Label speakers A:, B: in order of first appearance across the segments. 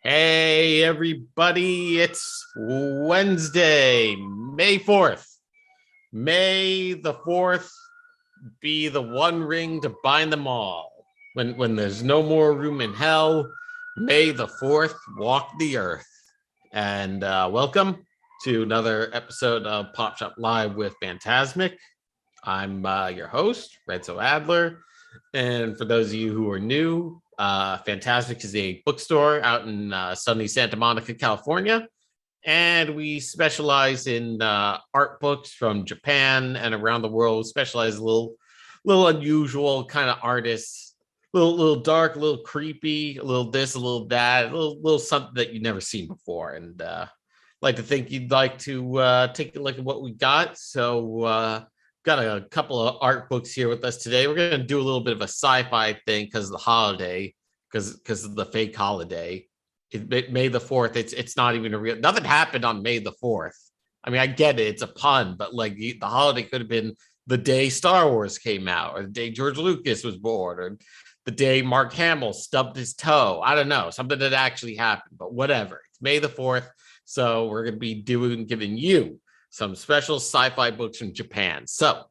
A: Hey, everybody, it's Wednesday, May 4th. May the 4th be the one ring to bind them all. When there's no more room in hell, may the 4th walk the earth. And welcome to another episode of Pop Shop Live with Phantasmic. I'm your host, Renzo Adler. And for those of you who are new, Phantasmic is a bookstore out in sunny Santa Monica, California. And we specialize in art books from Japan and around the world. We specialize a little unusual kind of artists, little dark, a little creepy, a little this, a little that, a little something that you've never seen before. And like to think you'd like to take a look at what we got. So got a couple of art books here with us today. We're going to do a little bit of a sci-fi thing because of the holiday, because of the fake holiday. May the 4th, it's not even a real, nothing happened on May the 4th. I mean, I get it, it's a pun, but like the holiday could have been the day Star Wars came out, or the day George Lucas was born, or the day Mark Hamill stubbed his toe. I don't know, something that actually happened, but whatever. It's May the 4th, so we're going to be giving you some special sci-fi books from Japan. So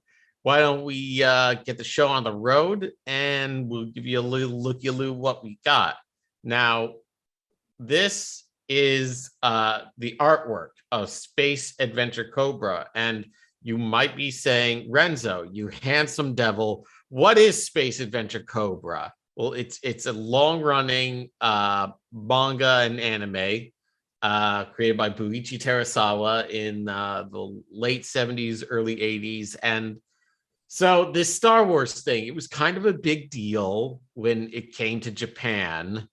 A: why don't we get the show on the road, and we'll give you a little looky-loo what we got. Now, this is the artwork of Space Adventure Cobra. And you might be saying, Renzo, you handsome devil, what is Space Adventure Cobra? Well, it's a long-running manga and anime created by Buichi Terasawa in the late 70s, early 80s. And so this Star Wars thing, it was kind of a big deal when it came to Japan.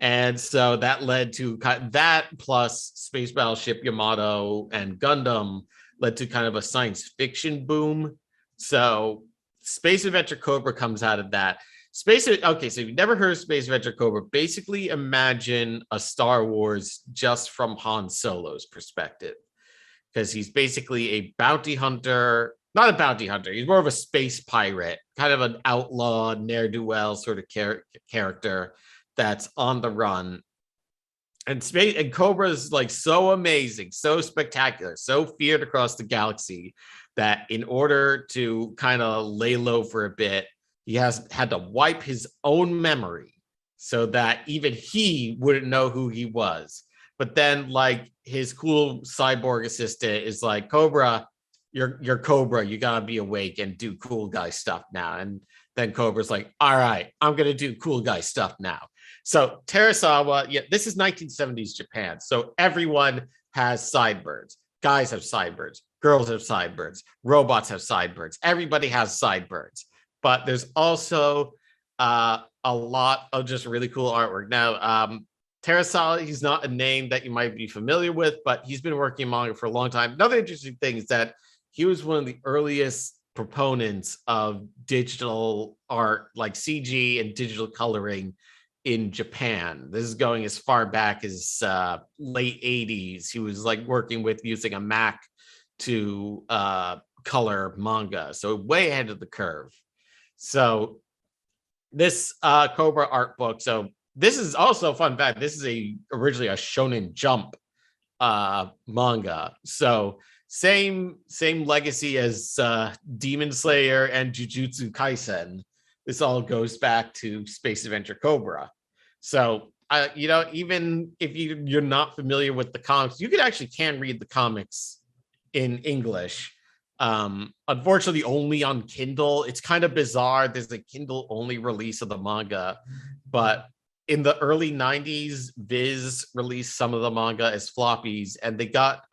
A: And so that led to that, plus Space Battleship Yamato and Gundam led to kind of a science fiction boom. So Space Adventure Cobra comes out of that. Okay, so if you've never heard of Space Adventure Cobra, basically imagine a Star Wars just from Han Solo's perspective, because he's basically a bounty hunter, not a bounty hunter, he's more of a space pirate, kind of an outlaw, ne'er-do-well sort of character that's on the run. And Cobra is like so amazing, so spectacular, so feared across the galaxy that in order to kind of lay low for a bit, he has had to wipe his own memory so that even he wouldn't know who he was. But then, like, his cool cyborg assistant is like, Cobra, you're Cobra, you gotta be awake and do cool guy stuff now. And then Cobra's like, all right, I'm gonna do cool guy stuff now. So Terasawa, yeah, this is 1970s Japan. So everyone has sideburns. Guys have sideburns. Girls have sideburns. Robots have sideburns. Everybody has sideburns. But there's also a lot of just really cool artwork. Now, Terasawa, he's not a name that you might be familiar with, but he's been working in manga for a long time. Another interesting thing is that he was one of the earliest proponents of digital art, like CG and digital coloring in Japan. This is going as far back as late 80s. He was like working with using a Mac to color manga, so way ahead of the curve. So this Cobra art book, so this is also a fun fact, this is originally a Shonen Jump manga. So same legacy as Demon Slayer and Jujutsu Kaisen. This all goes back to Space Adventure Cobra. So, even if you're not familiar with the comics, you can read the comics in English. Unfortunately, only on Kindle. It's kind of bizarre. There's a Kindle only release of the manga, but in the early 90s, Viz released some of the manga as floppies, and they got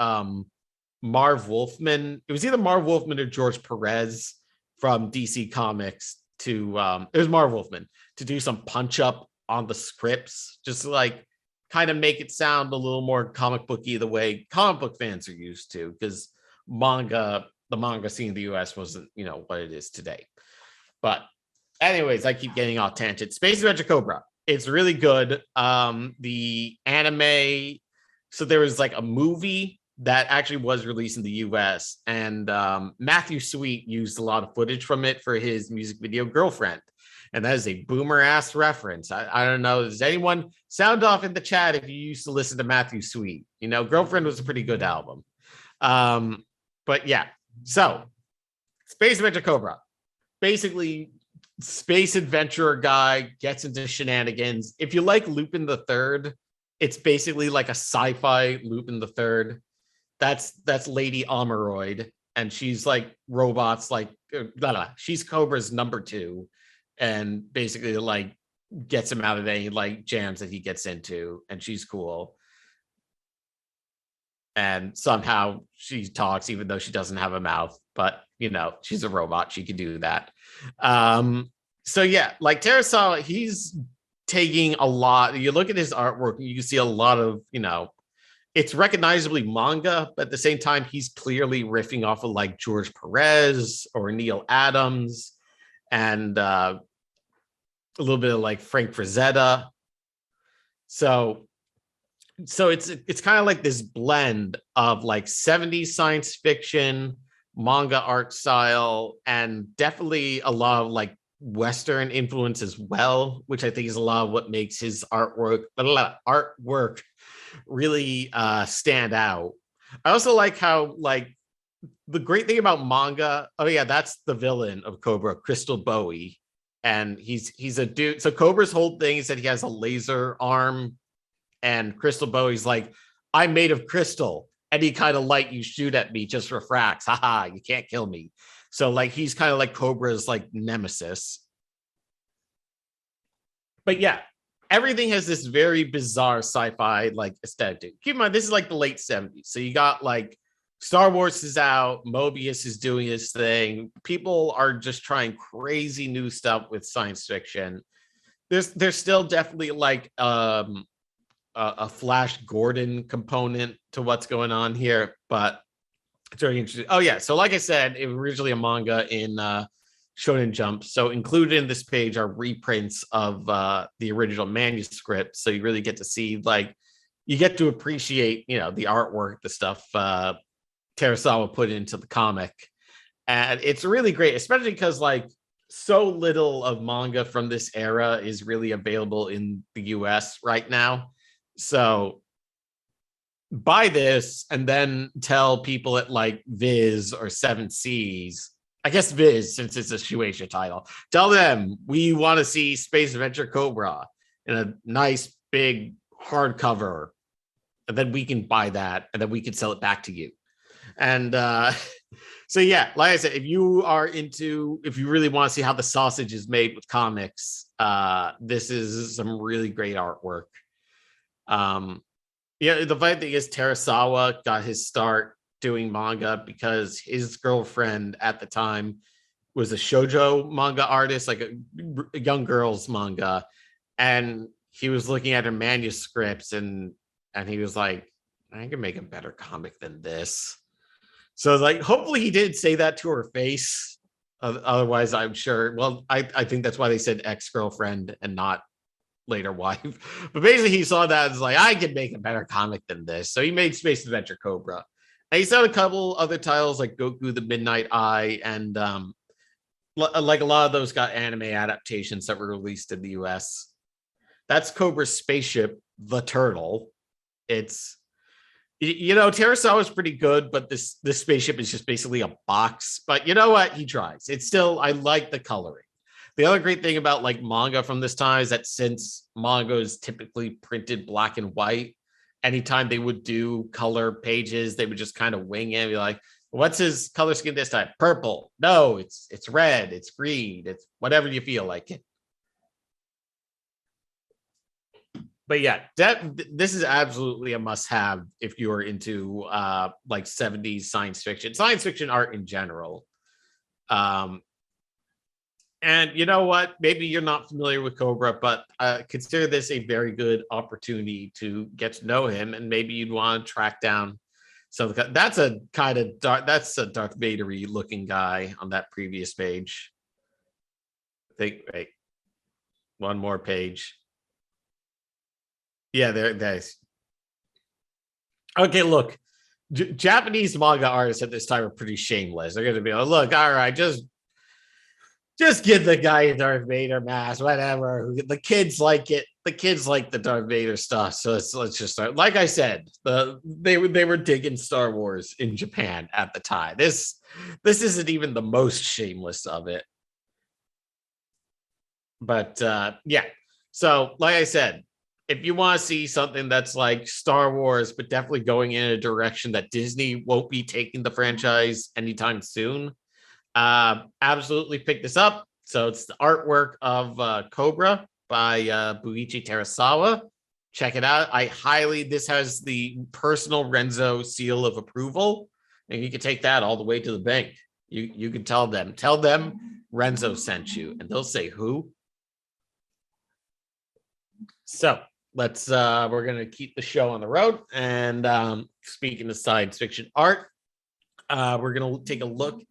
A: Marv Wolfman. It was either Marv Wolfman or George Perez from DC Comics to it was Marv Wolfman to do some punch up on the scripts, just like kind of make it sound a little more comic booky the way comic book fans are used to, because the manga scene in the US wasn't, what it is today. But anyways, I keep getting off tangent. Space Adventure Cobra, it's really good. The anime, so there was like a movie that actually was released in the US, and Matthew Sweet used a lot of footage from it for his music video Girlfriend. And that is a boomer ass reference. I don't know. Does anyone sound off in the chat if you used to listen to Matthew Sweet? You know, Girlfriend was a pretty good album. But yeah, so Space Adventure Cobra. Basically, space adventurer guy gets into shenanigans. If you like Lupin the Third, it's basically like a sci-fi Lupin the Third. That's Lady Omeroid, and she's like robots, like she's Cobra's number 2, and basically like gets him out of any like jams that he gets into, and she's cool. And somehow she talks, even though she doesn't have a mouth. But you know, she's a robot; she can do that. So yeah, like Terasawa, he's taking a lot. You look at his artwork, you can see a lot of, you know, it's recognizably manga, but at the same time, he's clearly riffing off of like George Perez or Neil Adams, and a little bit of like Frank Frazetta. So it's kind of like this blend of like 70s science fiction, manga art style, and definitely a lot of like Western influence as well, which I think is a lot of what makes his artwork really stand out. I also like how like the great thing about manga. Oh yeah, that's the villain of Cobra, Crystal Bowie, and he's a dude. So Cobra's whole thing is that he has a laser arm, and Crystal Bowie's like, I'm made of crystal. Any kind of light you shoot at me just refracts. Haha, you can't kill me. So like he's kind of like Cobra's like nemesis. But yeah, everything has this very bizarre sci-fi like aesthetic. Keep in mind, this is like the late 70s. So you got like Star Wars is out, Mobius is doing his thing. People are just trying crazy new stuff with science fiction. There's still definitely like a Flash Gordon component to what's going on here, but it's very interesting. Oh yeah, so like I said, it was originally a manga in Shonen Jump. So included in this page are reprints of the original manuscript. So you really get to see, like, you get to appreciate, you know, the artwork, the stuff Terasawa put into the comic, and it's really great, especially because like so little of manga from this era is really available in the US right now. So buy this and then tell people at like Viz or Seven Seas, I guess Viz, since it's a Shueisha title, tell them we want to see Space Adventure Cobra in a nice big hardcover, and then we can buy that and then we can sell it back to you. And so yeah, like I said, if you really want to see how the sausage is made with comics, this is some really great artwork. Yeah, the funny thing is Terasawa got his start doing manga because his girlfriend at the time was a shoujo manga artist, like a young girl's manga, and he was looking at her manuscripts and he was like, I can make a better comic than this. So like, hopefully he didn't say that to her face. Otherwise, I'm sure. Well, I think that's why they said ex-girlfriend and not later wife. But basically he saw that as like, I can make a better comic than this. So he made Space Adventure Cobra. And he's done a couple other titles like Goku the Midnight Eye, and like a lot of those got anime adaptations that were released in the US. That's Cobra's spaceship, the turtle. It's, you know, Terasawa is pretty good, but this spaceship is just basically a box. But you know what? He tries. It's still, I like the coloring. The other great thing about like manga from this time is that since manga is typically printed black and white, anytime they would do color pages, they would just kind of wing it and be like, what's his color scheme this time? Purple. No, it's red, it's green, it's whatever you feel like it. But yeah, this is absolutely a must-have if you're into like 70s science fiction art in general. And you know what? Maybe you're not familiar with Cobra, but consider this a very good opportunity to get to know him, and maybe you'd want to track down. So that's a kind of that's a Darth Vader-y looking guy on that previous page. I think, wait, one more page. Yeah, there's. Okay, look, Japanese manga artists at this time are pretty shameless. They're going to be like, look, all right, just Just give the guy a Darth Vader mask, whatever. The kids like it. The kids like the Darth Vader stuff. So let's just start. Like I said, they were digging Star Wars in Japan at the time. This isn't even the most shameless of it. But yeah. So like I said, if you want to see something that's like Star Wars, but definitely going in a direction that Disney won't be taking the franchise anytime soon, absolutely pick this up. So it's the artwork of Cobra by Buichi Terasawa. Check it out. This has the personal Renzo seal of approval, and you can take that all the way to the bank. You can tell them Renzo sent you, and they'll say who. So we're gonna keep the show on the road. And speaking of science fiction art, we're gonna take a look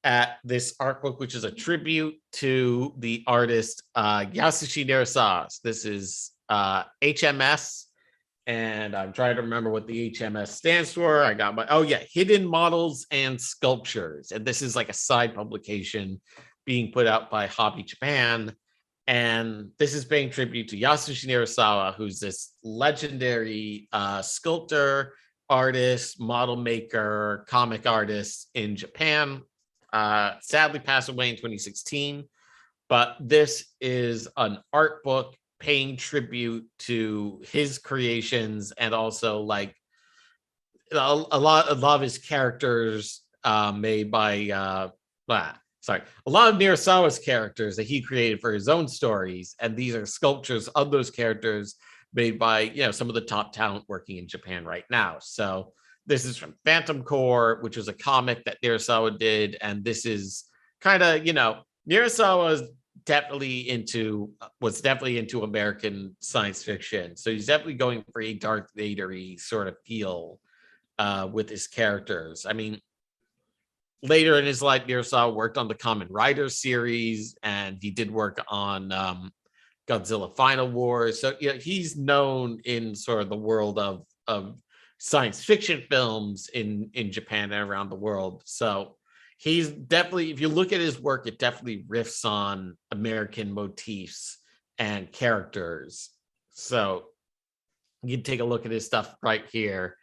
A: at this art book, which is a tribute to the artist Yasushi Nirasawa. This is HMS, and I'm trying to remember what the HMS stands for. I got Hidden Models and Sculptures, and this is like a side publication being put out by Hobby Japan. And this is paying tribute to Yasushi Nirasawa, who's this legendary sculptor, artist, model maker, comic artist in Japan. Sadly passed away in 2016. But this is an art book paying tribute to his creations, and also like a lot of his characters made by a lot of Nirasawa's characters that he created for his own stories, and these are sculptures of those characters made by some of the top talent working in Japan right now. So this is from Phantom Core, which was a comic that Nirasawa did, and this is kind of Nirasawa was definitely into American science fiction, so he's definitely going for a Darth Vader-y sort of feel with his characters. I mean, later in his life, Nirasawa worked on the Kamen Rider series, and he did work on Godzilla Final Wars. So he's known in sort of the world of science fiction films in Japan and around the world. So he's definitely, if you look at his work, it definitely riffs on American motifs and characters. So you can take a look at his stuff right here.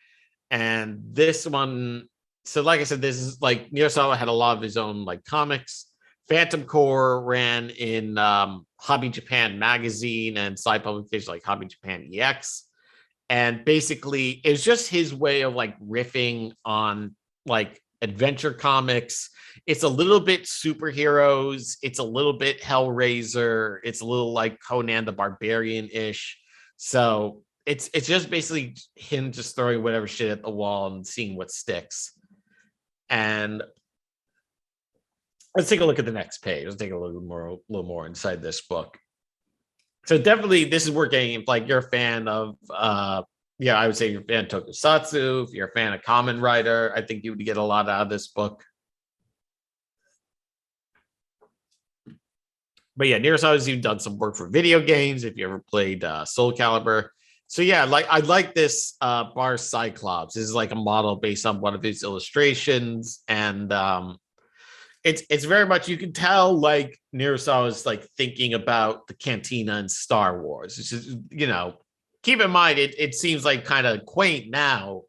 A: And this one, so like I said, this is like Nirasawa had a lot of his own like comics. Phantom Core ran in Hobby Japan magazine and side publications like Hobby Japan EX. And basically, it's just his way of like riffing on like adventure comics. It's a little bit superheroes. It's a little bit Hellraiser. It's a little like Conan the Barbarian-ish. So it's just basically him just throwing whatever shit at the wall and seeing what sticks. And let's take a look at the next page. Let's take a little more inside this book. So definitely, this is where getting like you're a fan of. I would say you're a fan of Tokusatsu. If you're a fan of Kamen Rider, I think you would get a lot out of this book. But yeah, Nirasawa's even done some work for video games. If you ever played Soul Calibur. So yeah, like I like this Bar Cyclops. This is like a model based on one of his illustrations, and it's very much, you can tell like Nirasawa is like thinking about the cantina in Star Wars. It's just, keep in mind it seems like kind of quaint now,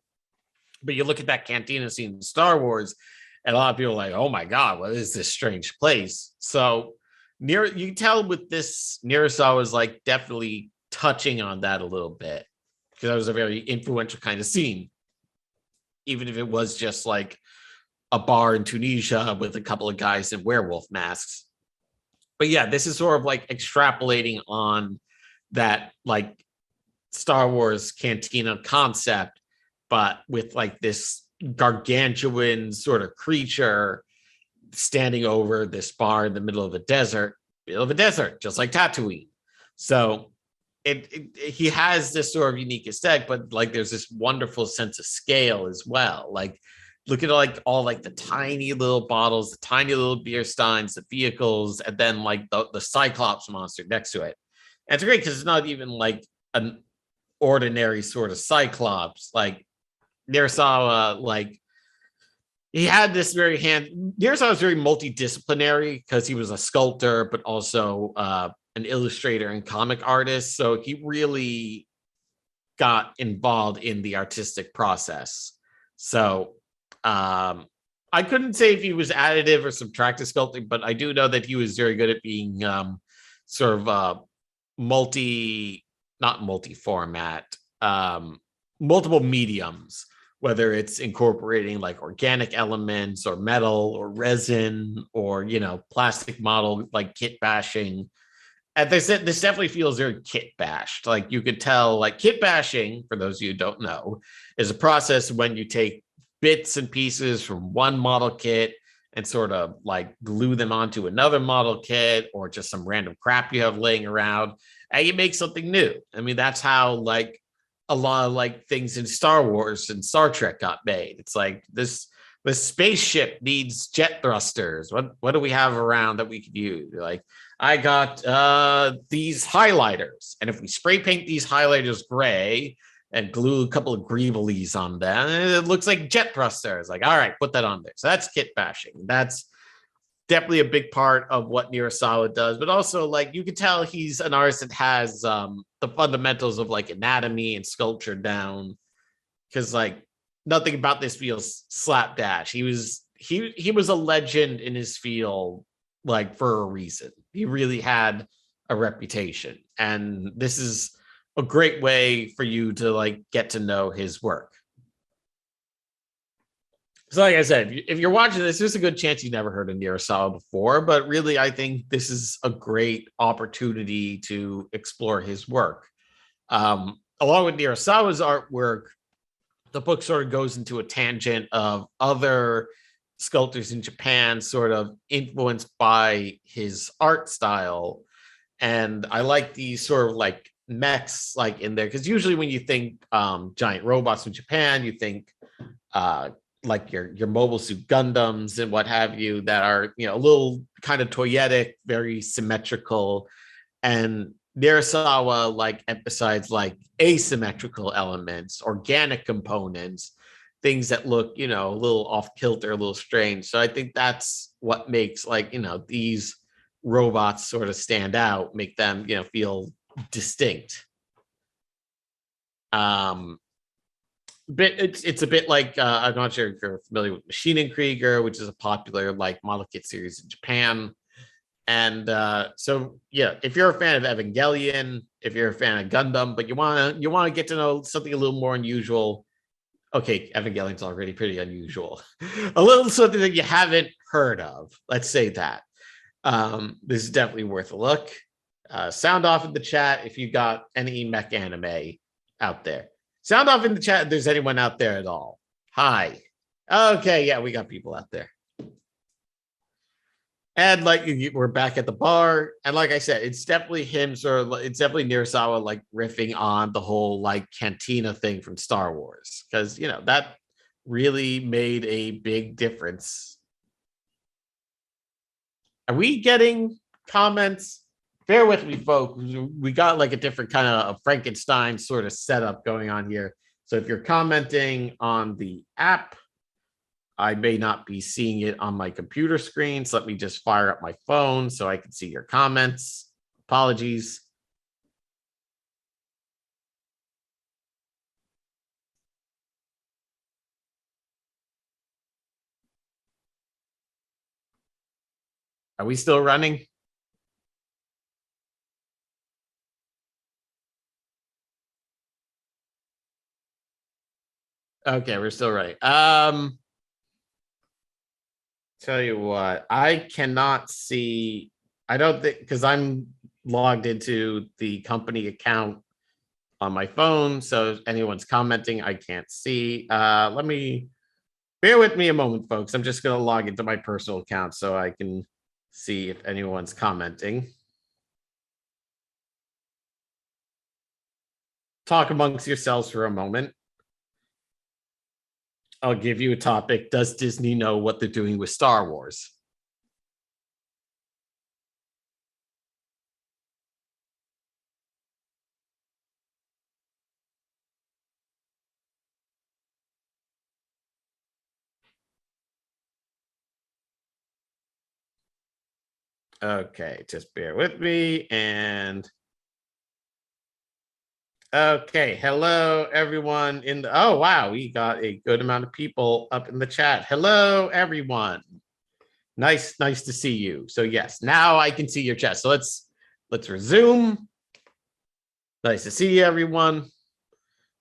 A: but you look at that cantina scene in Star Wars, and a lot of people are like, oh my god, what is this strange place? So you can tell with this, Nirasawa is like definitely touching on that a little bit, because that was a very influential kind of scene, even if it was just like a bar in Tunisia with a couple of guys in werewolf masks. But yeah, this is sort of like extrapolating on that like Star Wars cantina concept, but with like this gargantuan sort of creature standing over this bar in the middle of a desert, just like Tatooine. So he has this sort of unique aesthetic, but like there's this wonderful sense of scale as well. Like look at like all like the tiny little bottles, the tiny little beer steins, the vehicles, and then like the Cyclops monster next to it. And it's great because it's not even like an ordinary sort of Cyclops. Like Nirasawa like he had this very Nirasawa was very multidisciplinary because he was a sculptor, but also an illustrator and comic artist. So he really got involved in the artistic process. So I couldn't say if he was additive or subtractive sculpting, but I do know that he was very good at being sort of multi, not multi format, multiple mediums, whether it's incorporating like organic elements or metal or resin or, plastic model like kit bashing. And this definitely feels very kit bashed. Like you could tell, like kit bashing, for those of you who don't know, is a process when you take bits and pieces from one model kit and sort of like glue them onto another model kit or just some random crap you have laying around and you make something new. I mean, that's how like a lot of like things in Star Wars and Star Trek got made. It's like the spaceship needs jet thrusters. What do we have around that we could use? Like I got these highlighters, and if we spray paint these highlighters gray and glue a couple of greeblies on them, it looks like jet thrusters. Like, all right, put that on there. So that's kit bashing. That's definitely a big part of what Nirasawa does, but also like you can tell he's an artist that has the fundamentals of like anatomy and sculpture down because like nothing about this feels slapdash. He was a legend in his field like for a reason. He really had a reputation, and this is a great way for you to like get to know his work. So, like I said, if you're watching this, there's a good chance you've never heard of Nirasawa before. But really, I think this is a great opportunity to explore his work. Along with Nirasawa's artwork, the book sort of goes into a tangent of other sculptors in Japan, sort of influenced by his art style. And I like these sort of like mechs like in there because usually when you think giant robots from Japan, you think uh, like your Mobile Suit Gundams and what have you that are a little kind of toyetic, very symmetrical, and Nirasawa like emphasized like asymmetrical elements, organic components, things that look a little off kilter, a little strange. So I think that's what makes like these robots sort of stand out, make them feel distinct. Um, but it's a bit like I'm not sure if you're familiar with Machine Krieger, which is a popular like model kit series in Japan. And so yeah, if you're a fan of Evangelion, if you're a fan of Gundam, but you want to get to know something a little more unusual. Okay, Evangelion's already pretty unusual. A little something that you haven't heard of. Let's say that. This is definitely worth a look. Sound off in the chat if you got any mech anime out there. Sound off in the chat if there's anyone out there at all. Hi. Okay, yeah, we got people out there. And like we're back at the bar, and like I said, it's definitely him. It's definitely Nirasawa like riffing on the whole like cantina thing from Star Wars because that really made a big difference. Are we getting comments? Bear with me, folks. We got like a different kind of Frankenstein sort of setup going on here. So if you're commenting on the app, I may not be seeing it on my computer screen. So let me just fire up my phone so I can see your comments. Apologies. Are we still running? Okay, we're still running. Tell you what, I cannot see. I don't think because I'm logged into the company account on my phone. So if anyone's commenting, I can't see. Let me bear with me a moment, folks. I'm just going to log into my personal account so I can see if anyone's commenting. Talk amongst yourselves for a moment. I'll give you a topic. Does Disney know what they're doing with Star Wars? Okay, just bear with me. And okay, hello everyone in the, oh wow, we got a good amount of people up in the chat. Hello everyone. Nice to see you. So yes, now I can see your chat. So let's resume. Nice to see you, everyone.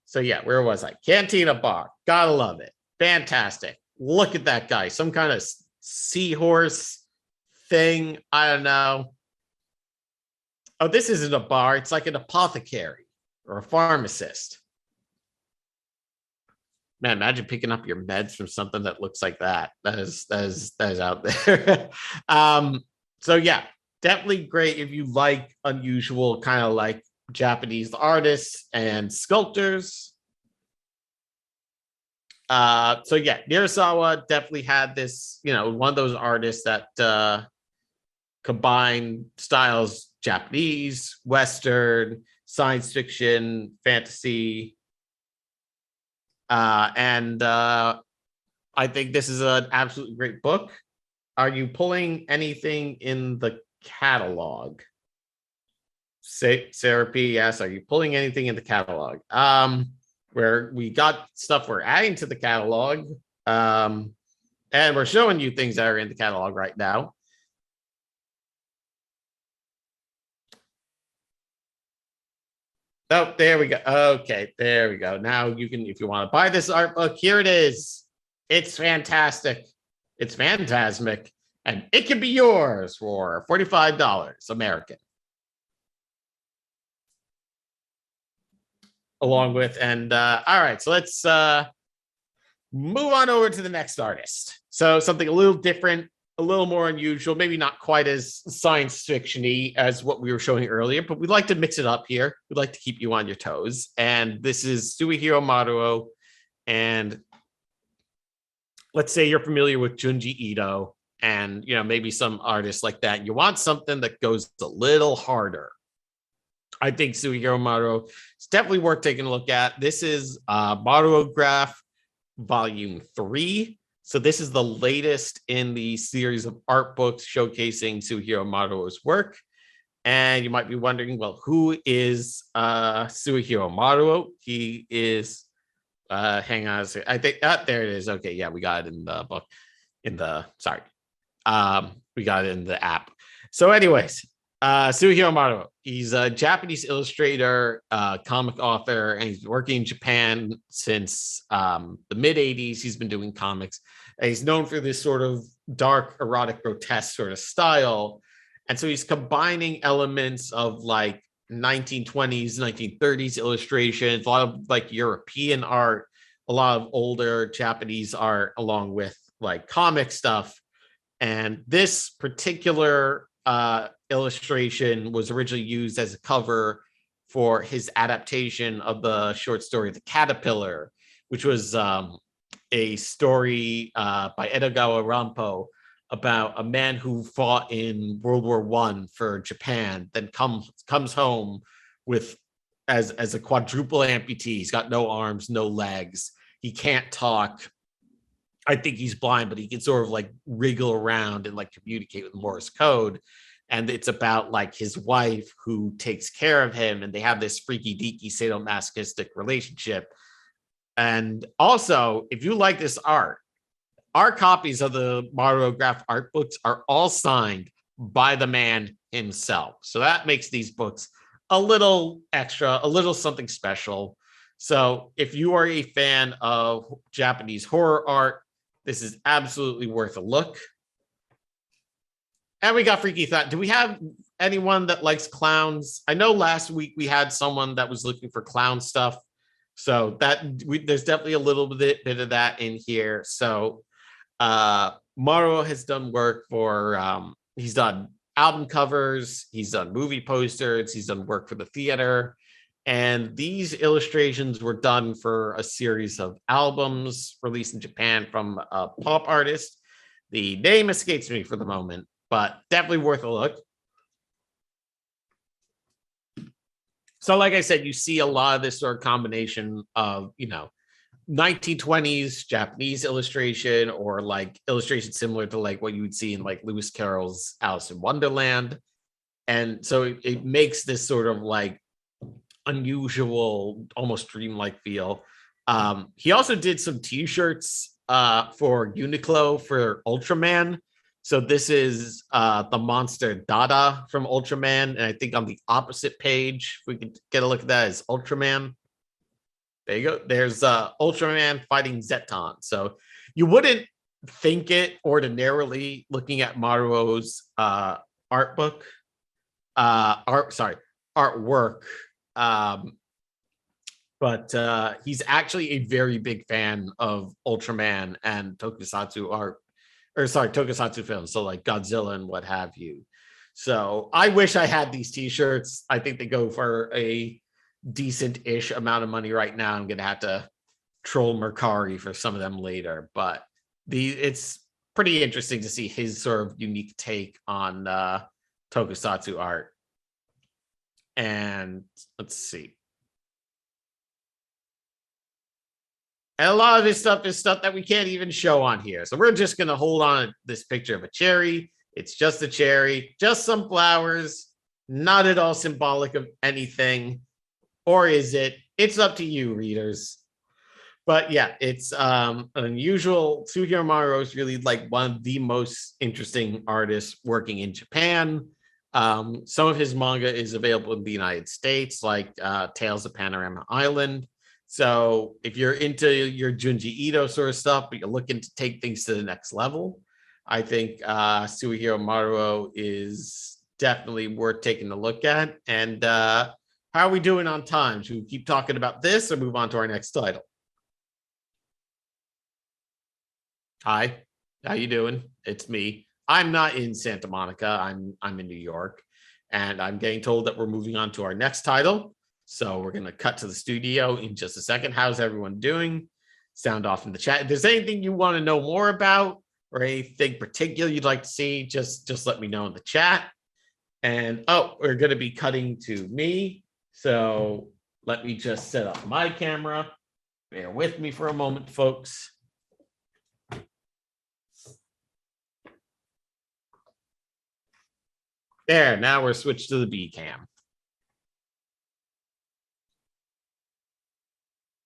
A: So yeah, where was I? Cantina Bar. Gotta love it. Fantastic. Look at that guy. Some kind of seahorse thing. I don't know. Oh, this isn't a bar. It's like an apothecary or a pharmacist. Man, imagine picking up your meds from something that looks like that. That is out there. So yeah, definitely great if you like unusual kind of like Japanese artists and sculptors. So yeah, Nirasawa definitely had this, one of those artists that combine styles: Japanese, Western, science fiction, fantasy. And I think this is an absolutely great book. Are you pulling anything in the catalog? Sarah P asks, are you pulling anything in the catalog? Where we got stuff we're adding to the catalog. And we're showing you things that are in the catalog right now. Oh, there we go. Okay, there we go. Now you can, if you want to buy this art book, here it is. It's fantastic. It's Phantasmic, and it can be yours for $45 American. Along with, and all right, so let's move on over to the next artist. So something a little different, a little more unusual, maybe not quite as science fiction-y as what we were showing earlier, but we'd like to mix it up here. We'd like to keep you on your toes. And this is Suihiro Maruo. And let's say you're familiar with Junji Ito and, maybe some artists like that. You want something that goes a little harder. I think Suihiro Maruo is definitely worth taking a look at. This is Maruograph Volume 3. So this is the latest in the series of art books showcasing Suihiro Maruo's work. And you might be wondering, well, who is Suihiro Maruo? He is, hang on a second. I think, there it is. Okay, yeah, we got it in the book, we got it in the app. So anyways, Suihiro Maruo, he's a Japanese illustrator, comic author, and he's working in Japan since the mid-'80s. He's been doing comics. And he's known for this sort of dark, erotic, grotesque sort of style. And so he's combining elements of like 1920s, 1930s illustrations, a lot of like European art, a lot of older Japanese art, along with like comic stuff. And this particular illustration was originally used as a cover for his adaptation of the short story The Caterpillar, which was a story by Edogawa Rampo about a man who fought in World War I for Japan, then comes home with as a quadruple amputee. He's got no arms, no legs. He can't talk. I think he's blind, but he can sort of like wriggle around and like communicate with Morse code. And it's about like his wife who takes care of him, and they have this freaky deaky sadomasochistic relationship. And also, if you like this art, our copies of the Maruograph art books are all signed by the man himself. So that makes these books a little extra, a little something special. So if you are a fan of Japanese horror art, this is absolutely worth a look. And we got Freaky Thought. Do we have anyone that likes clowns? I know last week we had someone that was looking for clown stuff. So there's definitely a little bit of that in here. So Maruo has done work for, he's done album covers, he's done movie posters, he's done work for the theater. And these illustrations were done for a series of albums released in Japan from a pop artist. The name escapes me for the moment, but definitely worth a look. So like I said, you see a lot of this sort of combination of, 1920s Japanese illustration, or like illustration similar to like what you would see in like Lewis Carroll's Alice in Wonderland. And so it makes this sort of like unusual, almost dreamlike feel. He also did some t-shirts for Uniqlo for Ultraman. So this is the monster Dada from Ultraman. And I think on the opposite page, if we could get a look at that, is Ultraman. There you go. There's Ultraman fighting Zeton. So you wouldn't think it ordinarily looking at Maruo's art book. Artwork. But he's actually a very big fan of Ultraman and Tokusatsu Tokusatsu films, so like Godzilla and what have you. So I wish I had these t-shirts. I think they go for a decent-ish amount of money right now. I'm gonna have to troll Mercari for some of them later, but it's pretty interesting to see his sort of unique take on Tokusatsu art. And let's see. And a lot of this stuff is stuff that we can't even show on here. So we're just going to hold on to this picture of a cherry. It's just a cherry, just some flowers, not at all symbolic of anything. Or is it? It's up to you, readers. But yeah, it's unusual. Suihiro Maruo is really like one of the most interesting artists working in Japan. Some of his manga is available in the United States, like Tales of Panorama Island. So if you're into your Junji Ito sort of stuff, but you're looking to take things to the next level, I think Suihiro Maruo is definitely worth taking a look at. And how are we doing on time? Should we keep talking about this or move on to our next title? Hi, how you doing? It's me. I'm not in Santa Monica. I'm in New York, and I'm getting told that we're moving on to our next title. So we're gonna cut to the studio in just a second. How's everyone doing? Sound off in the chat. If there's anything you want to know more about or anything particular you'd like to see, just let me know in the chat. And we're gonna be cutting to me. So let me just set up my camera. Bear with me for a moment, folks. There, now we're switched to the B cam.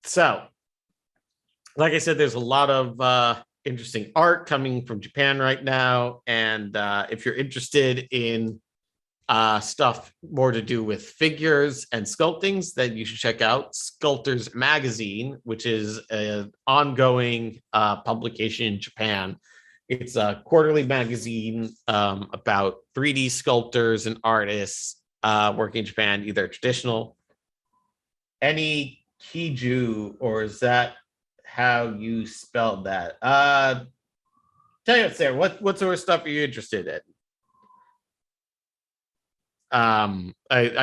A: So, like I said, there's a lot of interesting art coming from Japan right now. And if you're interested in stuff more to do with figures and sculptings, then you should check out Sculptors magazine, which is an ongoing publication in Japan. It's a quarterly magazine about 3D sculptors and artists working in Japan, either traditional, any Kiju, or is that how you spelled that? Tell you what, Sarah, what sort of stuff are you interested in?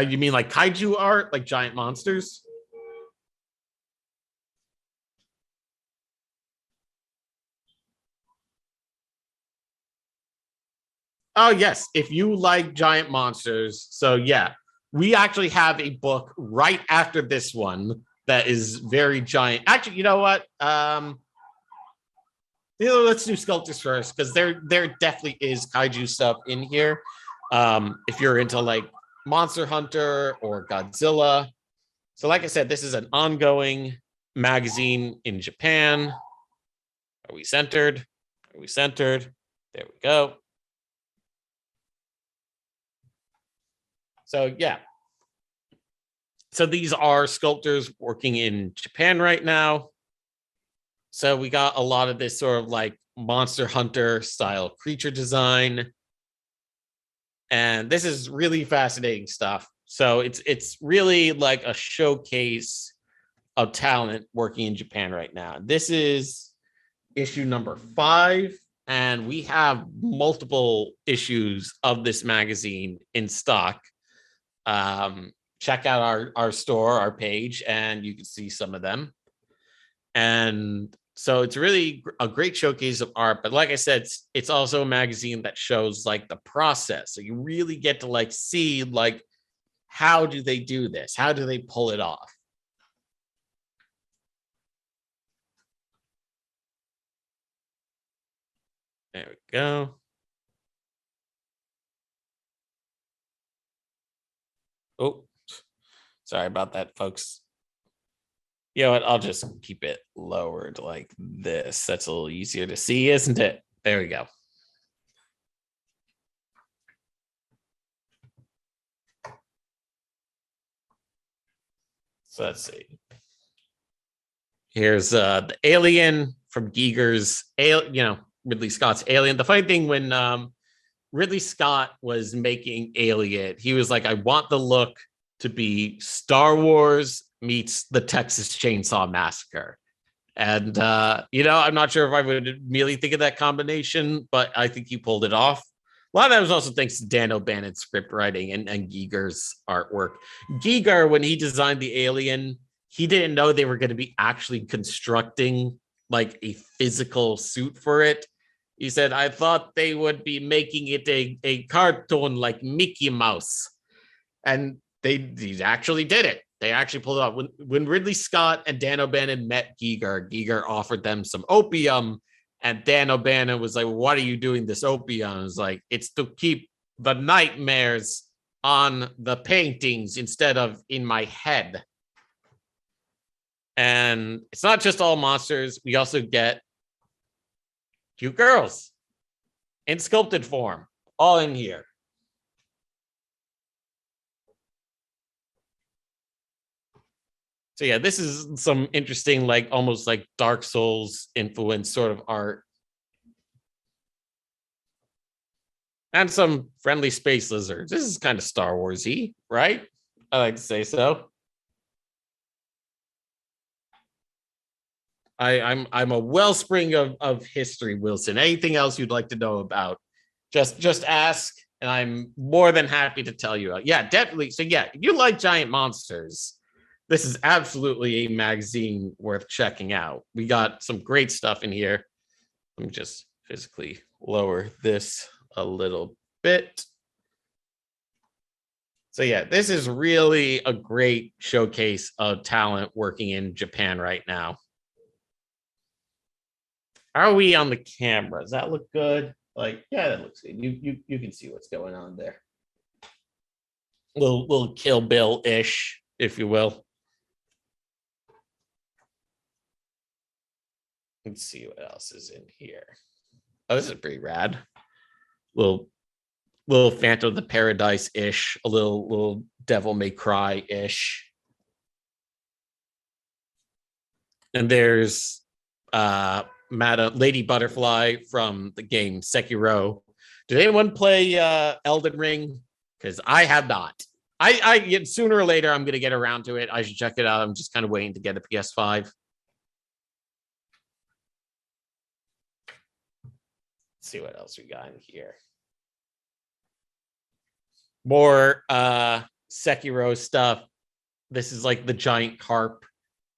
A: You mean like kaiju art, like giant monsters? Oh yes, if you like giant monsters. So yeah, we actually have a book right after this one that is very giant. Actually, you know what? Let's do Sculptors first, because there definitely is kaiju stuff in here. If you're into like Monster Hunter or Godzilla. So like I said, this is an ongoing magazine in Japan. Are we centered? Are we centered? There we go. So yeah. So these are sculptors working in Japan right now. So we got a lot of this sort of like Monster Hunter style creature design. And this is really fascinating stuff. So it's really like a showcase of talent working in Japan right now. This is issue number 5, and we have multiple issues of this magazine in stock. Check out our store, our page, and you can see some of them. And so it's really a great showcase of art. But like I said, it's also a magazine that shows like the process. So you really get to like see like, how do they do this? How do they pull it off? There we go. Oh, sorry about that, folks. You know what? I'll just keep it lowered like this. That's a little easier to see, isn't it? There we go. So let's see. Here's the alien from Giger's, Ridley Scott's Alien. The funny thing when Ridley Scott was making Alien, he was like, I want the look to be Star Wars meets the Texas Chainsaw Massacre. And, I'm not sure if I would immediately think of that combination, but I think he pulled it off. A lot of that was also thanks to Dan O'Bannon's script writing and Giger's artwork. Giger, when he designed the Alien, he didn't know they were going to be actually constructing like a physical suit for it. He said, I thought they would be making it a cartoon like Mickey Mouse. And they actually did it. They actually pulled it off. When Ridley Scott and Dan O'Bannon met Giger offered them some opium. And Dan O'Bannon was like, what are you doing this opium? It's like, it's to keep the nightmares on the paintings instead of in my head. And it's not just all monsters. We also get cute girls in sculpted form, all in here. So yeah, this is some interesting, like almost like Dark Souls influence sort of art. And some friendly space lizards. This is kind of Star Wars-y, right? I like to say so. I'm a wellspring of history, Wilson. Anything else you'd like to know about? Just ask, and I'm more than happy to tell you. Yeah, definitely. So yeah, if you like giant monsters, this is absolutely a magazine worth checking out. We got some great stuff in here. Let me just physically lower this a little bit. So yeah, this is really a great showcase of talent working in Japan right now. How are we on the camera? Does that look good? Like, yeah, that looks good. You can see what's going on there. Little Kill Bill-ish, if you will. Let's see what else is in here. Oh, this is pretty rad. Little Phantom of the Paradise-ish, a little Devil May Cry-ish. And there's Lady Butterfly from the game Sekiro. Did anyone play Elden Ring? Because I have not. I sooner or later I'm gonna get around to it. I should check it out. I'm just kind of waiting to get a PS5. Let's see what else we got in here. More Sekiro stuff. This is like the giant carp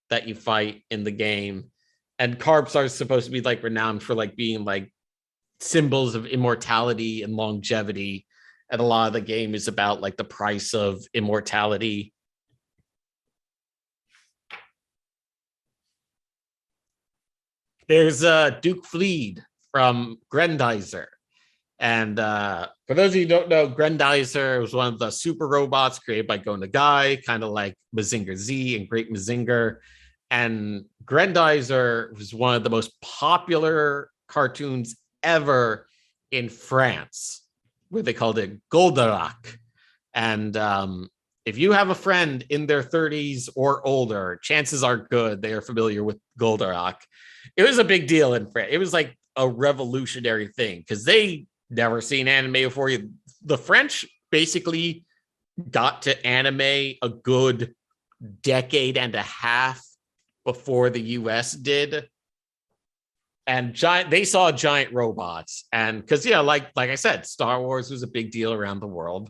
A: that you fight in the game. And carps are supposed to be like renowned for like being like symbols of immortality and longevity. And a lot of the game is about like the price of immortality. There's Duke Fleed from Grendizer. And for those of you who don't know, Grendizer was one of the super robots created by Go Nagai, kind of like Mazinger Z and Great Mazinger. And Grendizer was one of the most popular cartoons ever in France, where they called it Goldorak. And if you have a friend in their 30s or older, chances are good they are familiar with Goldorak. It was a big deal in France. It was like a revolutionary thing because they never seen anime before. The French basically got to anime a good decade and a half before the US did. And they saw giant robots. And because, like I said, Star Wars was a big deal around the world.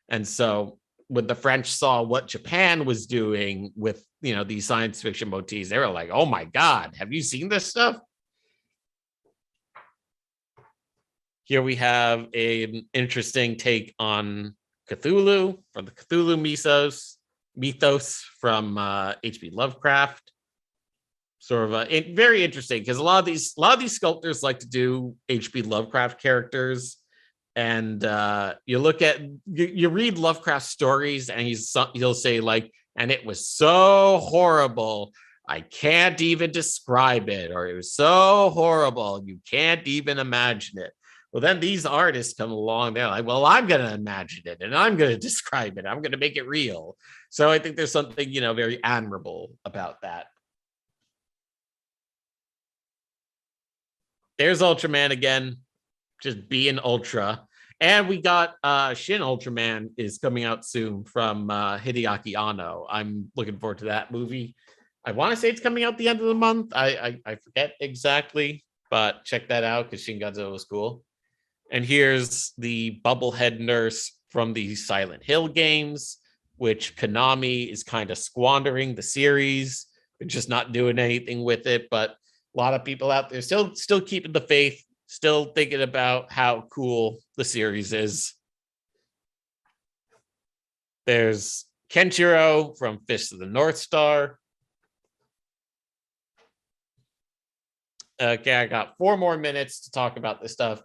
A: And so when the French saw what Japan was doing with, these science fiction motifs, they were like, oh my God, have you seen this stuff? Here we have an interesting take on Cthulhu from the Cthulhu mythos from H.P. Lovecraft. sort of very interesting because a lot of these sculptors like to do H.P. Lovecraft characters, and you read Lovecraft stories, and he'll say like, and it was so horrible, I can't even describe it, or it was so horrible, you can't even imagine it. Well, then these artists come along, they're like, well, I'm going to imagine it and I'm going to describe it. I'm going to make it real. So I think there's something, very admirable about that. There's Ultraman again, just being Ultra. And we got Shin Ultraman is coming out soon from Hideaki Anno. I'm looking forward to that movie. I want to say it's coming out the end of the month. I forget exactly, but check that out because Shin Godzilla was cool. And here's the Bubblehead nurse from the Silent Hill games, which Konami is kind of squandering the series. They're just not doing anything with it. But a lot of people out there still keeping the faith, still thinking about how cool the series is. There's Kenshiro from Fist of the North Star. Okay, I got 4 more minutes to talk about this stuff.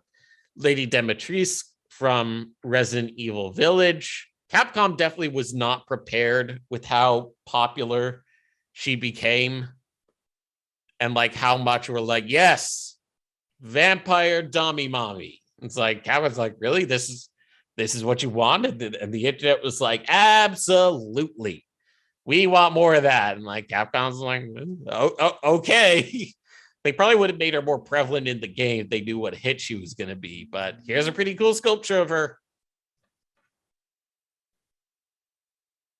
A: Lady Demetrice from Resident Evil Village. Capcom definitely was not prepared with how popular she became and like how much we're like, yes, vampire dummy mommy. It's like Capcom's like, really? This is what you wanted? And the internet was like, absolutely. We want more of that. And like Capcom's like, okay. They probably would have made her more prevalent in the game if they knew what hit she was going to be. But here's a pretty cool sculpture of her.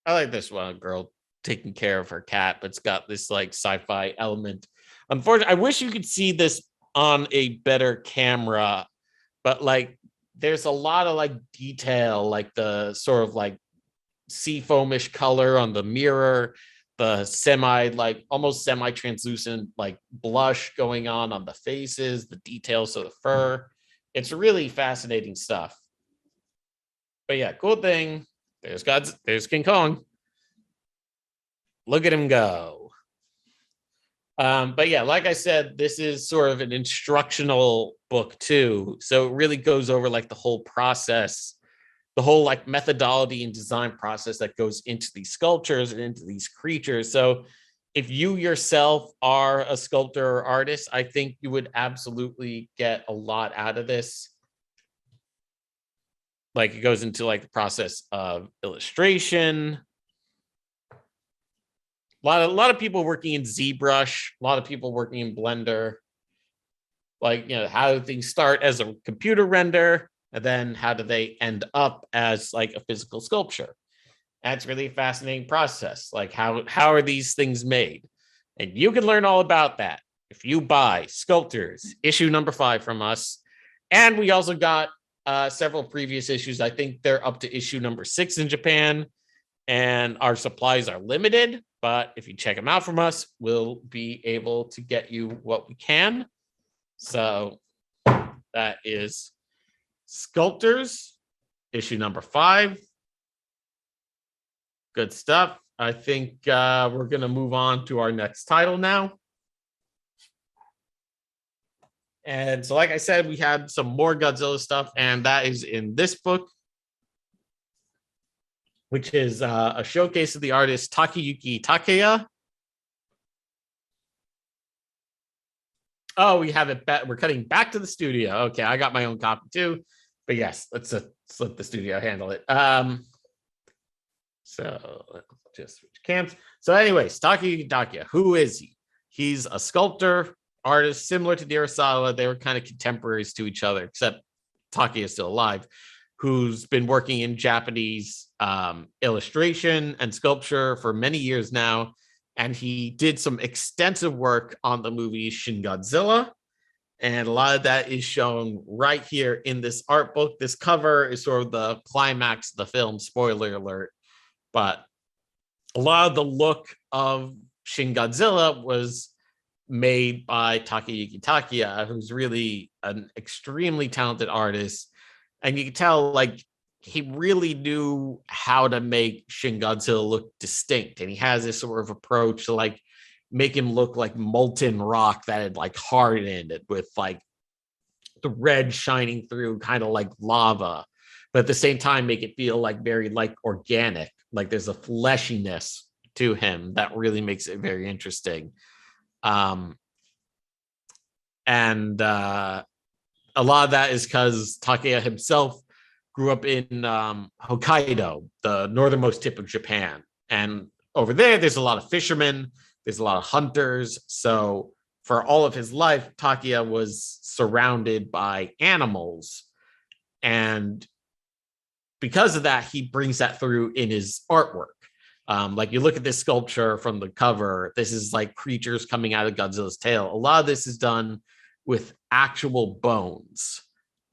A: I like this one, girl taking care of her cat, but it's got this like sci-fi element. Unfortunately, I wish you could see this on a better camera, but like there's a lot of like detail, like the sort of like sea foamish color on the mirror, the almost semi-translucent like blush going on the faces, the details of the fur. It's really fascinating stuff. But yeah, cool thing. There's King Kong. Look at him go. But yeah, like I said, this is sort of an instructional book too. So it really goes over like the whole process, the whole like methodology and design process that goes into these sculptures and into these creatures. So if you yourself are a sculptor or artist, I think you would absolutely get a lot out of this. Like it goes into like the process of illustration. A lot of people working in ZBrush, a lot of people working in Blender. Like, how do things start as a computer render? And then how do they end up as like a physical sculpture? That's really a fascinating process. Like how are these things made? And you can learn all about that if you buy Sculptors issue number 5 from us. And we also got several previous issues. I think they're up to issue number 6 in Japan. And our supplies are limited. But if you check them out from us, we'll be able to get you what we can. So that is Sculptors, issue number 5. Good stuff. I think we're going to move on to our next title now. And so, like I said, we had some more Godzilla stuff, and that is in this book, which is a showcase of the artist Takayuki Takeya. Oh, we have it back. We're cutting back to the studio. Okay, I got my own copy too. But yes, let's let the studio handle it. So let's just switch camps. So anyways, Takayuki Takeya, who is he? He's a sculptor, artist, similar to Nirasawa. They were kind of contemporaries to each other, except Takeya is still alive, who's been working in Japanese illustration and sculpture for many years now. And he did some extensive work on the movie Shin Godzilla. And a lot of that is shown right here in this art book. This cover is sort of the climax of the film, spoiler alert. But a lot of the look of Shin Godzilla was made by Takayuki Takeya, who's really an extremely talented artist. And you can tell, like, he really knew how to make Shin Godzilla look distinct. And he has this sort of approach to, like, make him look like molten rock that had like hardened with like the red shining through, kind of like lava, but at the same time make it feel like very like organic, like there's a fleshiness to him that really makes it very interesting. And a lot of that is because Takeya himself grew up in Hokkaido, the northernmost tip of Japan. And over there's a lot of fishermen, there's a lot of hunters. So for all of his life, Takeya was surrounded by animals. And because of that, he brings that through in his artwork. Like you look at this sculpture from the cover, this is like creatures coming out of Godzilla's tail. A lot of this is done with actual bones.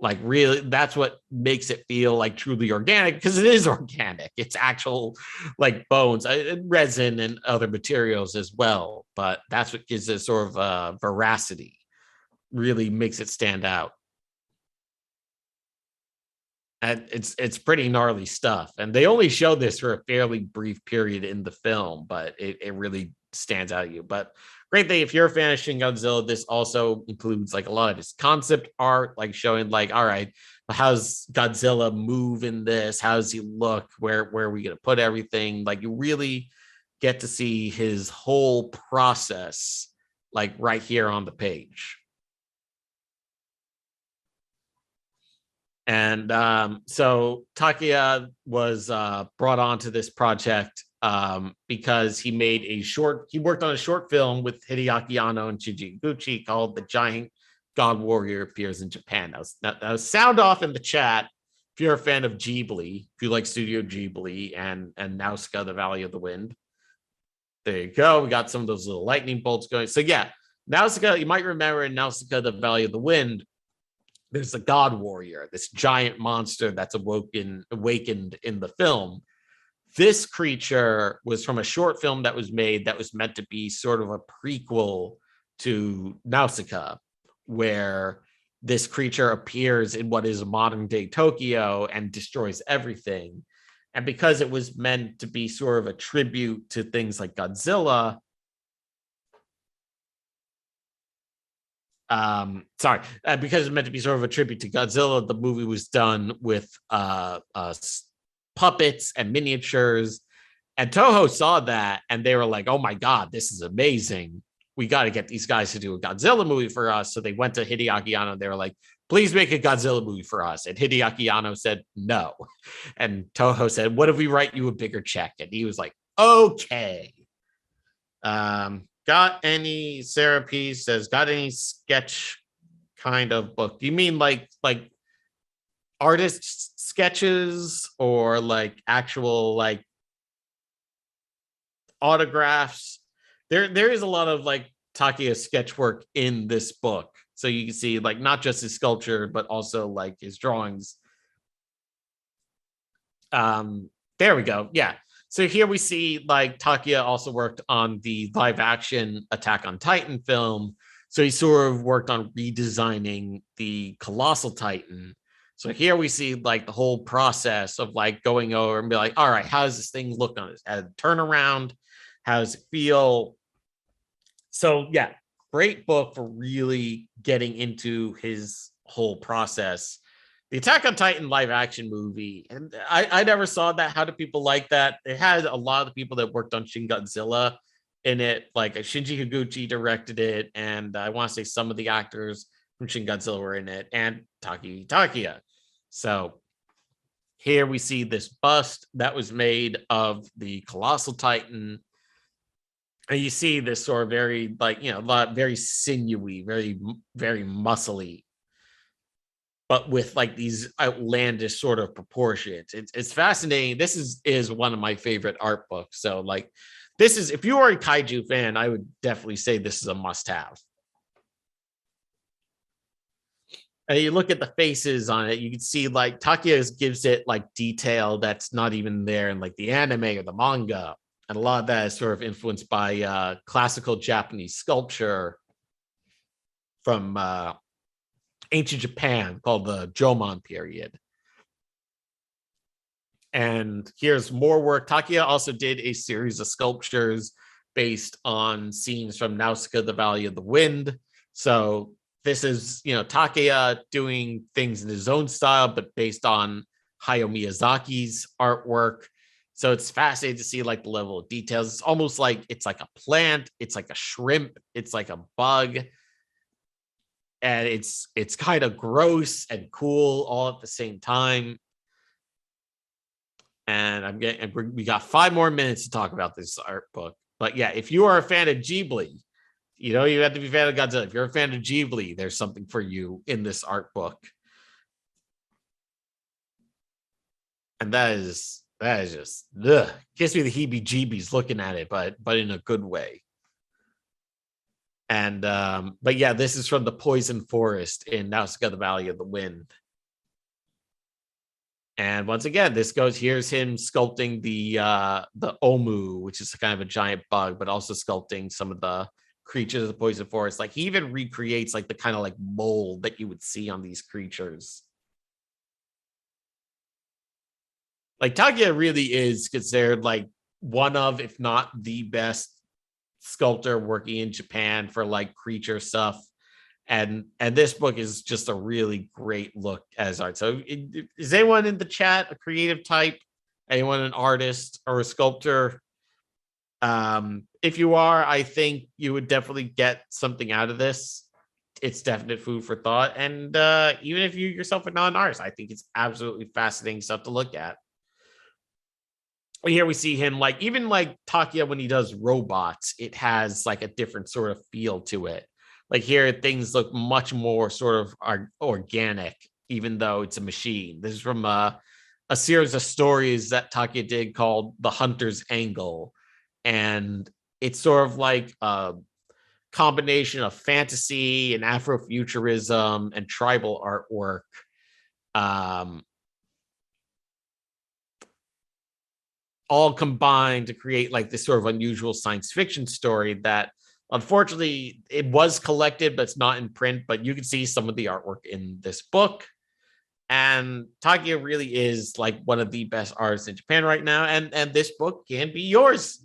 A: Like really, that's what makes it feel like truly organic, because it is organic. It's actual like bones, resin and other materials as well. But that's what gives it sort of veracity, really makes it stand out. And it's pretty gnarly stuff. And they only show this for a fairly brief period in the film, but it really stands out at you. But great thing, if you're a fan of Shin Godzilla, this also includes like a lot of his concept art, like showing like, all right, how's Godzilla move in this? How does he look? Where are we gonna put everything? Like you really get to see his whole process, like right here on the page. And so Takeya was brought onto this project because he worked on a short film with Hideaki Anno and Shinji Higuchi called The Giant God Warrior Appears in Japan. That was sound off in the chat if you're a fan of Ghibli, if you like Studio Ghibli and Nausicaa, The Valley of the Wind. There you go. We got some of those little lightning bolts going. So yeah, Nausicaa, you might remember in Nausicaa, The Valley of the Wind, there's a god warrior, this giant monster that's awakened in the film. This creature was from a short film that was made that was meant to be sort of a prequel to Nausicaa, where this creature appears in what is modern day Tokyo and destroys everything. And because it was meant to be sort of a tribute to things like Godzilla, because it's meant to be sort of a tribute to Godzilla, the movie was done with puppets and miniatures. And Toho saw that and they were like, oh my God, this is amazing. We got to get these guys to do a Godzilla movie for us. So they went to Hideaki Anno. They were like, please make a Godzilla movie for us. And Hideaki Anno said, no. And Toho said, what if we write you a bigger check? And he was like, okay. Got any, Sarah P says, got any sketch kind of book? Do you mean like artist sketches or like actual like autographs? There is a lot of like Takeya sketch work in this book. So you can see like not just his sculpture, but also like his drawings. There we go. Yeah. So here we see like Takeya also worked on the live action Attack on Titan film. So he sort of worked on redesigning the Colossal Titan. So here we see like the whole process of like going over and be like, all right, how does this thing look on a turnaround? How does it feel? So yeah, great book for really getting into his whole process. The Attack on Titan live action movie, and I never saw that. How do people like that? It had a lot of the people that worked on Shin Godzilla in it, like Shinji Higuchi directed it, and I want to say some of the actors from Shin Godzilla were in it, and Takayuki Takeya. So here we see this bust that was made of the Colossal Titan. And you see this sort of very, like, you know, very sinewy, very, very muscly, but with like these outlandish sort of proportions. It's fascinating. This is one of my favorite art books. So like this is, if you are a kaiju fan, I would definitely say this is a must-have. And you look at the faces on it, you can see like Takeya gives it like detail that's not even there in like the anime or the manga. And a lot of that is sort of influenced by classical Japanese sculpture from ancient Japan called the Jomon period. And here's more work. Takeya also did a series of sculptures based on scenes from Nausicaa, the Valley of the Wind. So this is, Takeya doing things in his own style, but based on Hayao Miyazaki's artwork. So it's fascinating to see like the level of details. It's almost like it's like a plant, it's like a shrimp, it's like a bug. And it's kind of gross and cool all at the same time. And we got 5 more minutes to talk about this art book. But yeah, if you are a fan of Ghibli, you have to be a fan of Godzilla. If you're a fan of Ghibli, there's something for you in this art book. And that is just gives me the heebie-jeebies looking at it, but in a good way. And but yeah, this is from the Poison Forest in Nausicaa, the Valley of the Wind. And once again, here's him sculpting the Omu, which is kind of a giant bug, but also sculpting some of the creatures of the Poison Forest. Like he even recreates like the kind of like mold that you would see on these creatures. Like Takeya really is considered like one of, if not the best sculptor working in Japan for like creature stuff. And this book is just a really great look as art. So is anyone in the chat a creative type? Anyone an artist or a sculptor? If you are, I think you would definitely get something out of this. It's definite food for thought. And even if you yourself are not an artist, I think it's absolutely fascinating stuff to look at. Here we see him like, even like Takeya when he does robots, it has like a different sort of feel to it. Like here, things look much more sort of organic, even though it's a machine. This is from a series of stories that Takeya did called The Hunter's Angle. And it's sort of like a combination of fantasy and Afrofuturism and tribal artwork. All combined to create like this sort of unusual science fiction story that unfortunately it was collected, but it's not in print, but you can see some of the artwork in this book. And Takeya really is like one of the best artists in Japan right now. And this book can be yours.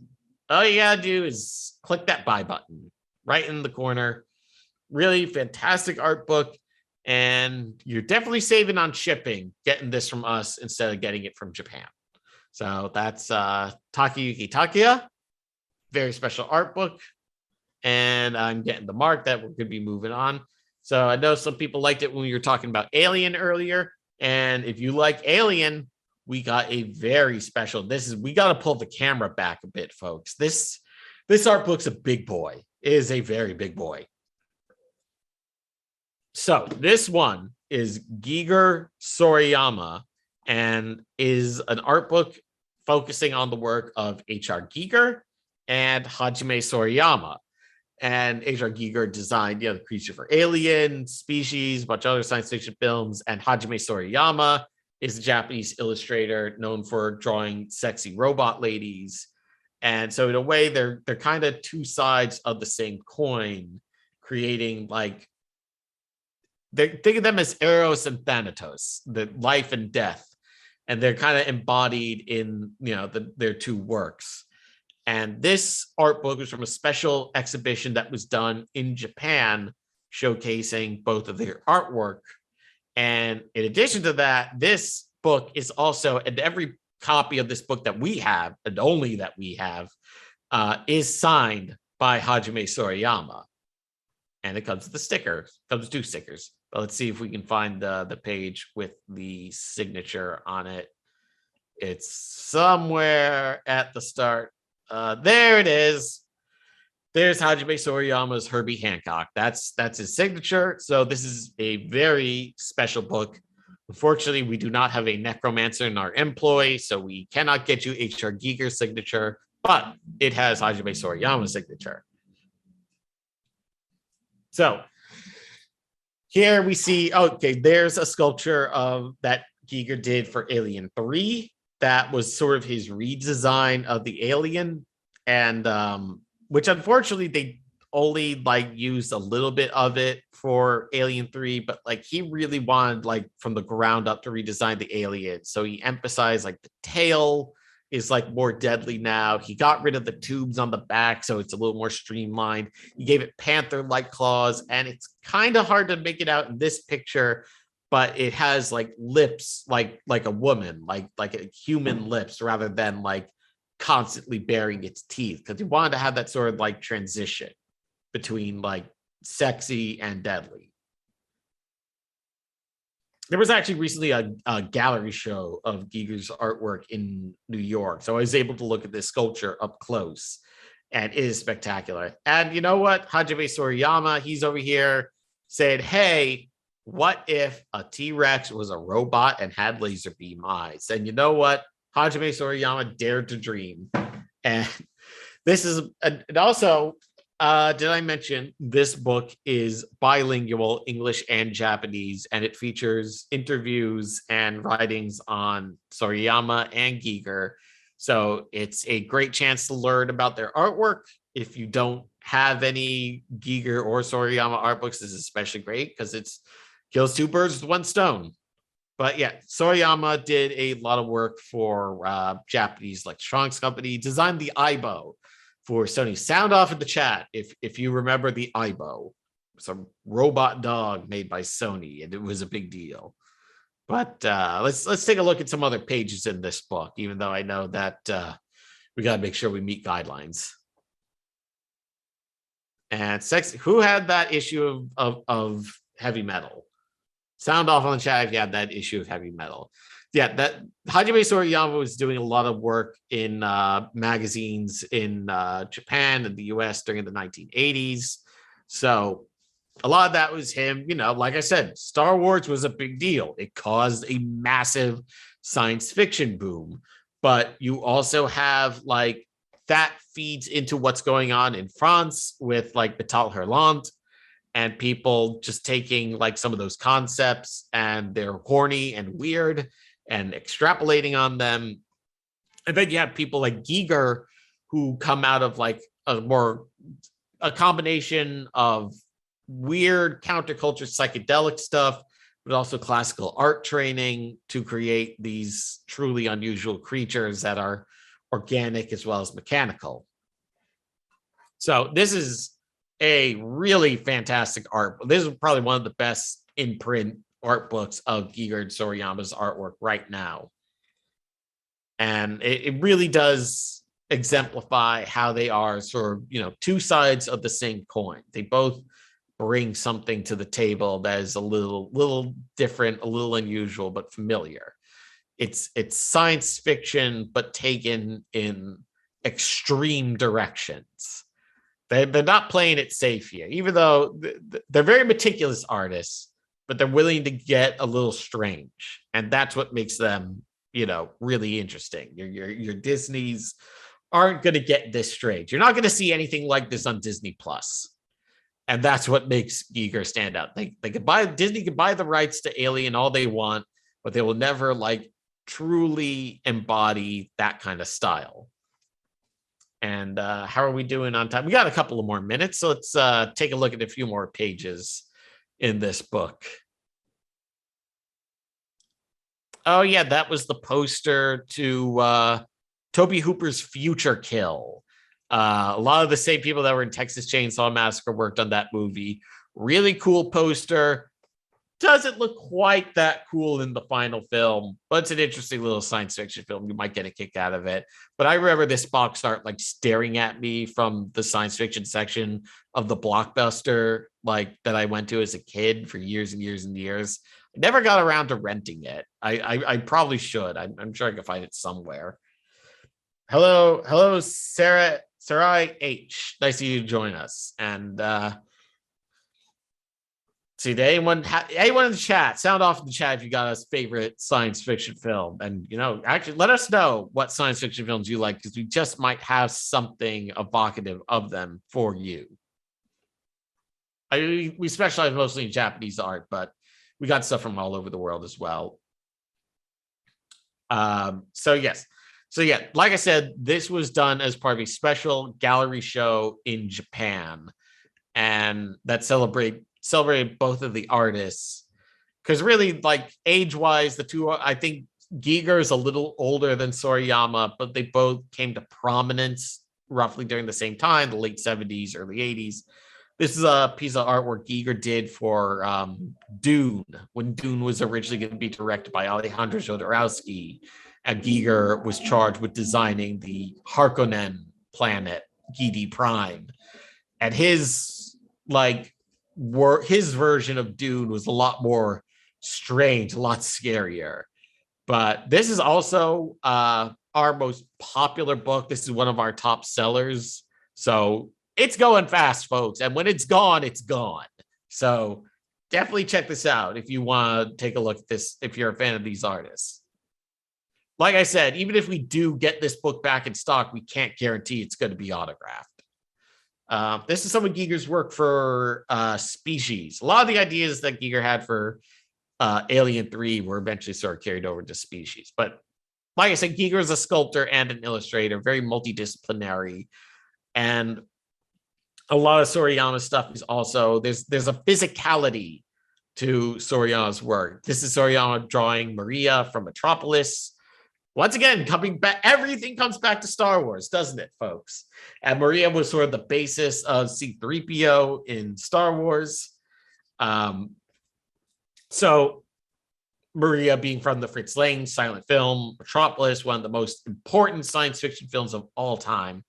A: All you gotta do is click that buy button right in the corner. Really fantastic art book. And you're definitely saving on shipping, getting this from us instead of getting it from Japan. So that's Takayuki Takeya, very special art book. And I'm getting the mark that we're going to be moving on. So I know some people liked it when we were talking about Alien earlier. And if you like Alien, we got a very special. We got to pull the camera back a bit, folks. This art book's a big boy. It is a very big boy. So this one is Giger Sorayama and is an art book focusing on the work of H.R. Giger and Hajime Sorayama. And H.R. Giger designed, the creature for Alien, Species, a bunch of other science fiction films. And Hajime Sorayama is a Japanese illustrator known for drawing sexy robot ladies. And so in a way, they're kind of two sides of the same coin, creating like, think of them as Eros and Thanatos, the life and death. And they're kind of embodied in, their two works. And this art book was from a special exhibition that was done in Japan, showcasing both of their artwork. And in addition to that, this book is also, and every copy of this book that we have, and only that we have, is signed by Hajime Sorayama. And it comes with a sticker. It comes with 2 stickers. But let's see if we can find the page with the signature on it. It's somewhere at the start. There it is. There's Hajime Sorayama's Herbie Hancock. That's his signature. So this is a very special book. Unfortunately, we do not have a necromancer in our employ, so we cannot get you H.R. Giger's signature, but it has Hajime Sorayama's signature. So here we see, there's a sculpture of that Giger did for Alien 3. That was sort of his redesign of the alien, and which unfortunately they only like used a little bit of it for Alien 3, but like he really wanted like from the ground up to redesign the alien. So he emphasized like the tail, is like more deadly now. He got rid of the tubes on the back, so it's a little more streamlined. He gave it panther-like claws, and it's kind of hard to make it out in this picture, but it has like lips like a woman, like a human lips, rather than like constantly baring its teeth, because he wanted to have that sort of like transition between like sexy and deadly. There was actually recently a gallery show of Giger's artwork in New York, so I was able to look at this sculpture up close, and it is spectacular. And you know what? Hajime Sorayama, he's over here saying, hey, what if a T-Rex was a robot and had laser beam eyes? And you know what? Hajime Sorayama dared to dream. And this is, and also, did I mention this book is bilingual, English and Japanese, and it features interviews and writings on Sorayama and Giger. So it's a great chance to learn about their artwork. If you don't have any Giger or Sorayama art books, this is especially great because it's kills two birds with one stone. But yeah, Sorayama did a lot of work for Japanese electronics company, designed the Aibo for Sony. Sound off in the chat if you remember the Aibo. It's a robot dog made by Sony, and it was a big deal. But let's take a look at some other pages in this book, even though I know that we got to make sure we meet guidelines. And who had that issue of Heavy Metal? Sound off on the chat if you had that issue of Heavy Metal. Yeah, that Hajime Sorayama was doing a lot of work in magazines in Japan and the US during the 1980s. So a lot of that was him. You know, like I said, Star Wars was a big deal. It caused a massive science fiction boom. But you also have like that feeds into what's going on in France with like Metal Hurlant, and people just taking like some of those concepts and they're horny and weird and extrapolating on them. And then you have people like Giger who come out of like a combination of weird counterculture psychedelic stuff, but also classical art training to create these truly unusual creatures that are organic as well as mechanical. So this is a really fantastic art. This is probably one of the best in print art books of Giger and Sorayama's artwork right now. And it really does exemplify how they are sort of, you know, two sides of the same coin. They both bring something to the table that is a little different, a little unusual, but familiar. It's science fiction, but taken in extreme directions. They're not playing it safe here, even though they're very meticulous artists, but they're willing to get a little strange. And that's what makes them, you know, really interesting. Your Disneys aren't going to get this strange. You're not going to see anything like this on Disney Plus. And that's what makes Giger stand out. They could buy, Disney could buy the rights to Alien all they want, but they will never like truly embody that kind of style. And how are we doing on time? We got a couple of more minutes, so let's take a look at a few more pages in this book. Oh yeah, that was the poster to Tobe Hooper's Future Kill. A lot of the same people that were in Texas Chainsaw Massacre worked on that movie. Really cool poster. Doesn't look quite that cool in the final film, but it's an interesting little science fiction film. You might get a kick out of it. But I remember this box art like staring at me from the science fiction section of the Blockbuster, like that I went to as a kid for years and years and years. I never got around to renting it. I probably should. I'm sure I can find it somewhere. Hello, Sarai H. Nice of you to join us. And see, anyone in the chat, sound off in the chat if you got a favorite science fiction film. And, you know, actually let us know what science fiction films you like, because we just might have something evocative of them for you. We specialize mostly in Japanese art, but we got stuff from all over the world as well. So yeah, like I said, this was done as part of a special gallery show in Japan, and that celebrated both of the artists, because really, like, age-wise, the two, I think Giger is a little older than Sorayama, but they both came to prominence roughly during the same time, the late 70s, early 80s. This is a piece of artwork Giger did for Dune, when Dune was originally going to be directed by Alejandro Jodorowsky, and Giger was charged with designing the Harkonnen planet, Gidi Prime. And his version of Dune was a lot more strange, a lot scarier. But this is also our most popular book. This is one of our top sellers. So it's going fast, folks. And when it's gone, it's gone. So definitely check this out if you want to take a look at this, if you're a fan of these artists. Like I said, even if we do get this book back in stock, we can't guarantee it's going to be autographed. This is some of Giger's work for Species. A lot of the ideas that Giger had for Alien 3 were eventually sort of carried over to Species. But like I said, Giger is a sculptor and an illustrator, very multidisciplinary. And a lot of Sorayama's stuff is also, there's a physicality to Sorayama's work. This is Sorayama drawing Maria from Metropolis. Once again, coming back, everything comes back to Star Wars, doesn't it, folks? And Maria was sort of the basis of C-3PO in Star Wars. So Maria being from the Fritz Lang silent film, Metropolis, one of the most important science fiction films of all time.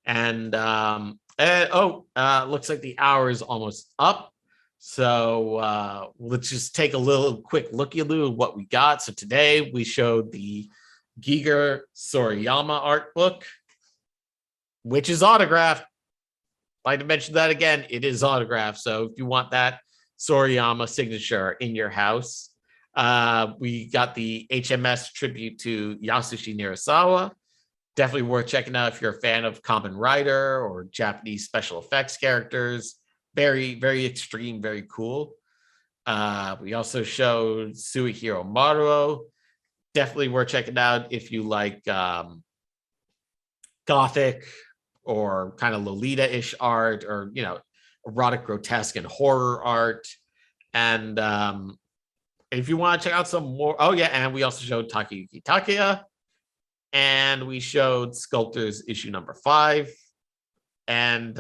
A: And looks like the hour is almost up. So let's just take a little quick looky-loo at what we got. So today we showed the Giger Sorayama art book, which is autographed. I'd like to mention that again, it is autographed. So if you want that Sorayama signature in your house, we got the HMS tribute to Yasushi Nirasawa. Definitely worth checking out if you're a fan of Kamen Rider or Japanese special effects characters. Very, very extreme, very cool. We also showed Suihiro Maruo. Definitely worth checking out if you like gothic or kind of Lolita-ish art, or, you know, erotic, grotesque, and horror art. And if you want to check out some more, and we also showed Takayuki Takeya, and we showed Sculptors issue number 5. And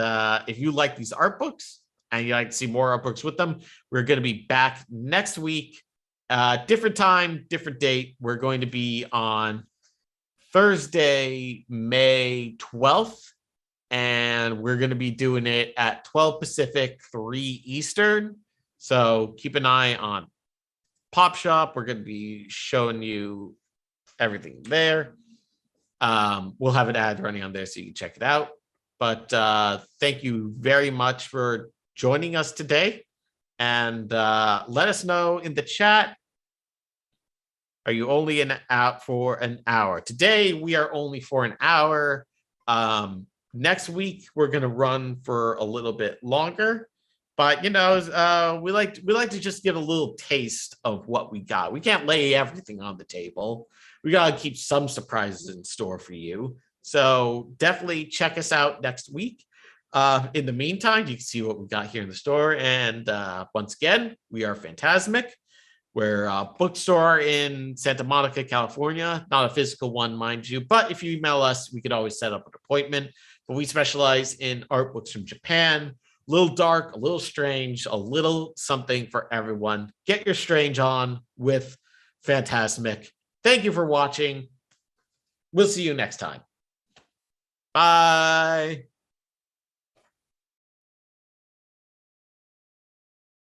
A: if you like these art books and you like to see more art books with them, we're going to be back next week. Different time, different date. We're going to be on Thursday, May 12th, and we're going to be doing it at 12 Pacific, 3 Eastern. So keep an eye on Pop Shop. We're going to be showing you everything there. We'll have an ad running on there so you can check it out. But thank you very much for joining us today. And let us know in the chat, are you only out for an hour? Today, we are only for an hour. Next week, we're going to run for a little bit longer. But, you know, we like to just get a little taste of what we got. We can't lay everything on the table. We got to keep some surprises in store for you. So definitely check us out next week. In the meantime, you can see what we got here in the store. And once again, we are Phantasmic. We're a bookstore in Santa Monica, California. Not a physical one, mind you. But if you email us, we could always set up an appointment. But we specialize in art books from Japan. A little dark, a little strange, a little something for everyone. Get your strange on with Phantasmic. Thank you for watching. We'll see you next time. Bye.